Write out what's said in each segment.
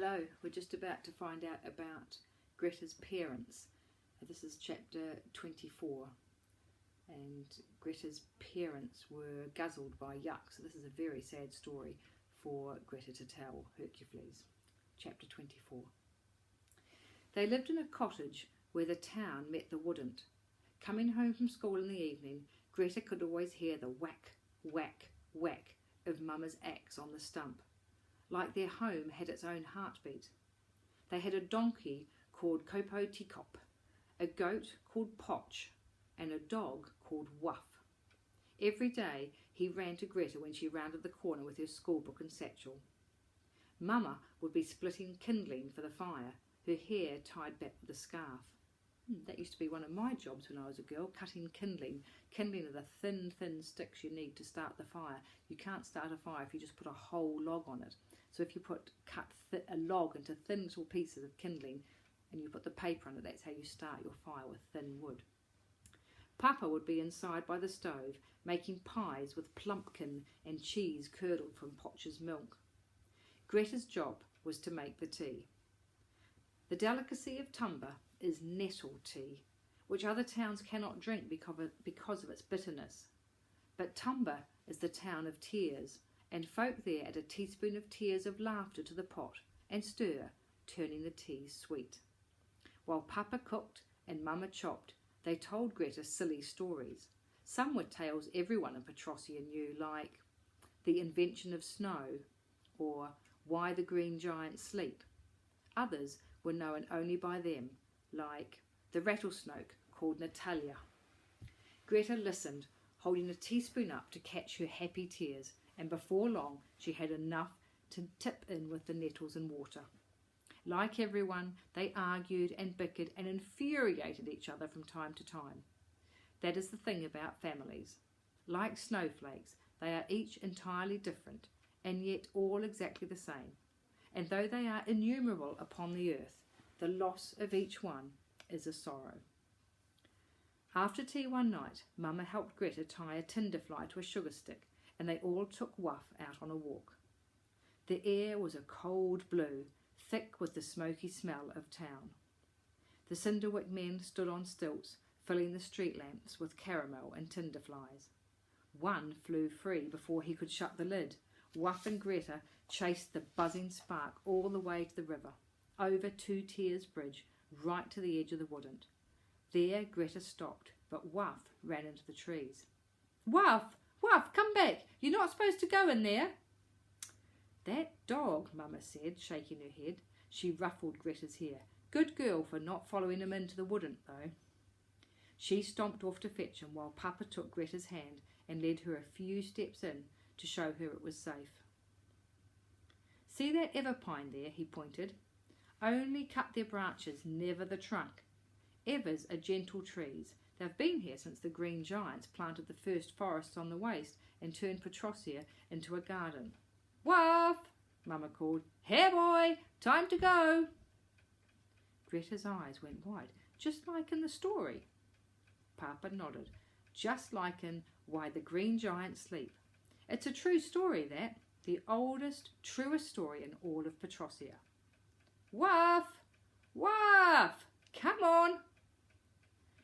Hello, we're just about to find out about Greta's parents. This is chapter 24, and Greta's parents were guzzled by Yuck, so this is a very sad story for Greta to tell, Hercufleas. Chapter 24. They lived in a cottage where the town met the wouldn't. Coming home from school in the evening, Greta could always hear the whack, whack, whack of Mama's axe on the stump, like their home had its own heartbeat. They had a donkey called Copotikop, a goat called Potch, and a dog called Wuff. Every day he ran to Greta when she rounded the corner with her schoolbook and satchel. Mama would be splitting kindling for the fire, her hair tied back with a scarf. That used to be one of my jobs when I was a girl, cutting kindling. Kindling are the thin sticks you need to start the fire. You can't start a fire if you just put a whole log on it. So if you cut a log into thin little pieces of kindling and you put the paper on it, that's how you start your fire, with thin wood. Papa would be inside by the stove making pies with plumpkin and cheese curdled from Potch's milk. Greta's job was to make the tea. The delicacy of Tumba is nettle tea, which other towns cannot drink because of its bitterness. But Tumba is the town of tears, and folk there add a teaspoon of tears of laughter to the pot and stir, turning the tea sweet. While Papa cooked and Mama chopped, they told Greta silly stories. Some were tales everyone in Petrosia knew, like the invention of snow or why the green giants sleep. Others were known only by them, like the rattlesnake called Natalia. Greta listened, holding a teaspoon up to catch her happy tears, and before long she had enough to tip in with the nettles and water. Like everyone, they argued and bickered and infuriated each other from time to time. That is the thing about families. Like snowflakes, they are each entirely different, and yet all exactly the same. And though they are innumerable upon the earth, the loss of each one is a sorrow. After tea one night, Mama helped Greta tie a tinderfly to a sugar stick, and they all took Wuff out on a walk. The air was a cold blue, thick with the smoky smell of town. The cinderwick men stood on stilts, filling the street lamps with caramel and tinderflies. One flew free before he could shut the lid. Wuff and Greta chased the buzzing spark all the way to the river, over Two Tears Bridge, right to the edge of the wouldn't. There Greta stopped, but Wuff ran into the trees. "Wuff! Wuff, come back! You're not supposed to go in there!" "That dog," Mama said, shaking her head. She ruffled Greta's hair. "Good girl for not following him into the wouldn't, though." She stomped off to fetch him while Papa took Greta's hand and led her a few steps in to show her it was safe. "See that everpine there?" he pointed. "Only cut their branches, never the trunk. Evers are gentle trees. They've been here since the green giants planted the first forests on the waste and turned Petrosia into a garden." "Wuff!" Mama called. "Here, boy! Time to go!" Greta's eyes went wide. "Just like in the story?" Papa nodded. "Just like in Why the Green Giants Sleep. It's a true story, that. The oldest, truest story in all of Petrosia." "Wuff! Wuff! Come on!"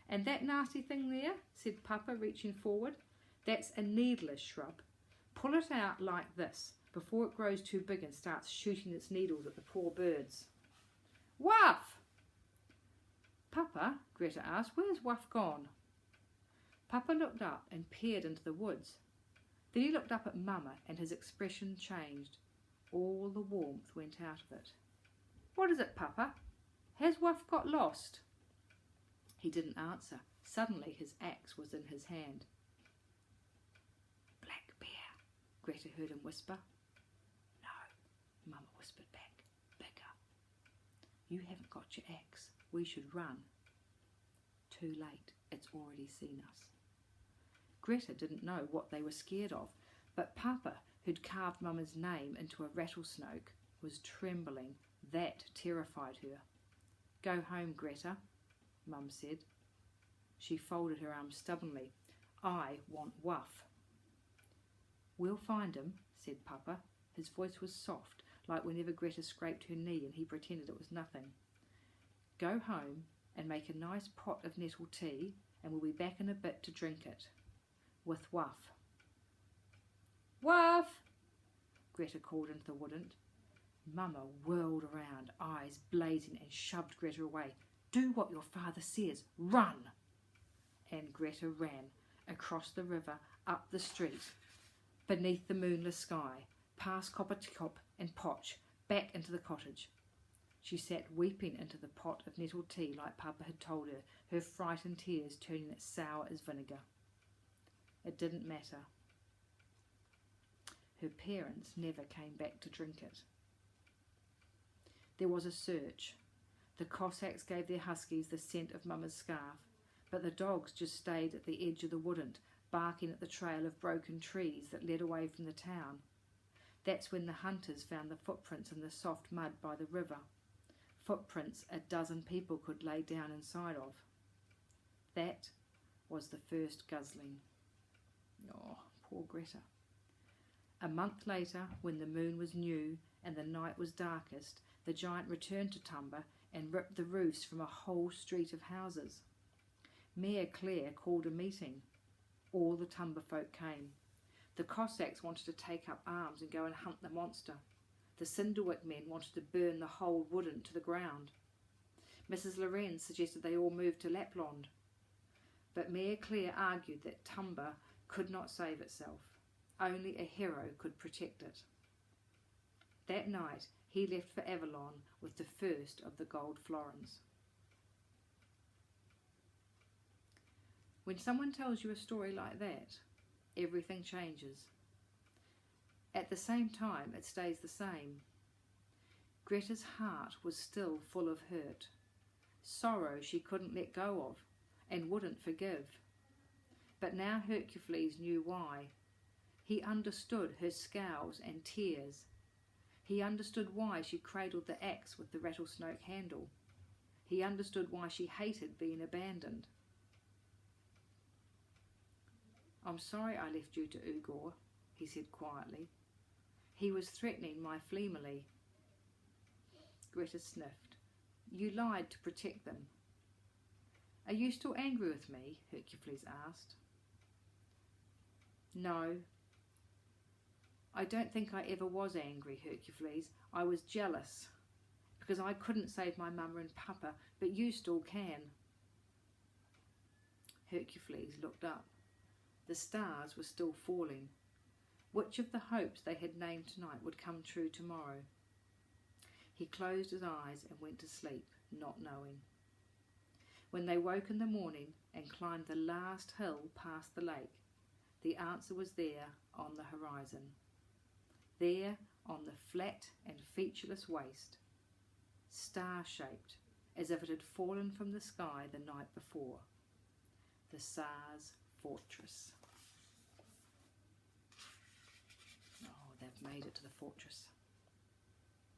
"And that nasty thing there," said Papa, reaching forward, "that's a needleless shrub. Pull it out like this before it grows too big and starts shooting its needles at the poor birds." "Wuff!" "Papa," Greta asked, "where's Wuff gone?" Papa looked up and peered into the woods. Then he looked up at Mama and his expression changed. All the warmth went out of it. "What is it, Papa? Has Wuff got lost?" He didn't answer. Suddenly his axe was in his hand. "Black bear," Greta heard him whisper. "No," Mama whispered back. "Bigger." "You haven't got your axe. We should run." "Too late. It's already seen us." Greta didn't know what they were scared of, but Papa, who'd carved Mama's name into a rattlesnake, was trembling. That terrified her. "Go home, Greta," Mum said. She folded her arms stubbornly. "I want Wuff." "We'll find him," said Papa. His voice was soft, like whenever Greta scraped her knee and he pretended it was nothing. Go home and make a nice pot of nettle tea, and we'll be back in a bit to drink it. With Wuff. Wuff! Greta called into the woodland. Mama whirled around, eyes blazing, and shoved Greta away. Do what your father says. Run! And Greta ran across the river, up the street, beneath the moonless sky, past Coppertop and Potch, back into the cottage. She sat weeping into the pot of nettle tea like Papa had told her, her frightened tears turning it sour as vinegar. It didn't matter. Her parents never came back to drink it. There was a search. The Cossacks gave their huskies the scent of Mama's scarf, but the dogs just stayed at the edge of the woodland, barking at the trail of broken trees that led away from the town. That's when the hunters found the footprints in the soft mud by the river. Footprints a dozen people could lay down inside of. That was the first guzzling. Oh, poor Greta. A month later, when the moon was new and the night was darkest, the giant returned to Tumba and ripped the roofs from a whole street of houses. Mayor Clare called a meeting. All the Tumba folk came. The Cossacks wanted to take up arms and go and hunt the monster. The Cinderwick men wanted to burn the whole woodland to the ground. Mrs. Lorenz suggested they all move to Lapland. But Mayor Clare argued that Tumba could not save itself. Only a hero could protect it. That night he left for Avalon with the first of the gold florins. When someone tells you a story like that, everything changes. At the same time, it stays the same. Greta's heart was still full of hurt, sorrow she couldn't let go of and wouldn't forgive. But now Hercufleas knew why. He understood her scowls and tears. He understood why she cradled the axe with the rattlesnake handle. He understood why she hated being abandoned. I'm sorry I left you to Ugor, he said quietly. He was threatening my Fleemily. Greta sniffed. You lied to protect them. Are you still angry with me? Hercufleas asked. No. I don't think I ever was angry, Hercufleas. I was jealous, because I couldn't save my mama and papa, but you still can. Hercufleas looked up. The stars were still falling. Which of the hopes they had named tonight would come true tomorrow? He closed his eyes and went to sleep, not knowing. When they woke in the morning and climbed the last hill past the lake, the answer was there on the horizon. There on the flat and featureless waste, star-shaped, as if it had fallen from the sky the night before, the Tsar's fortress. Oh, they've made it to the fortress.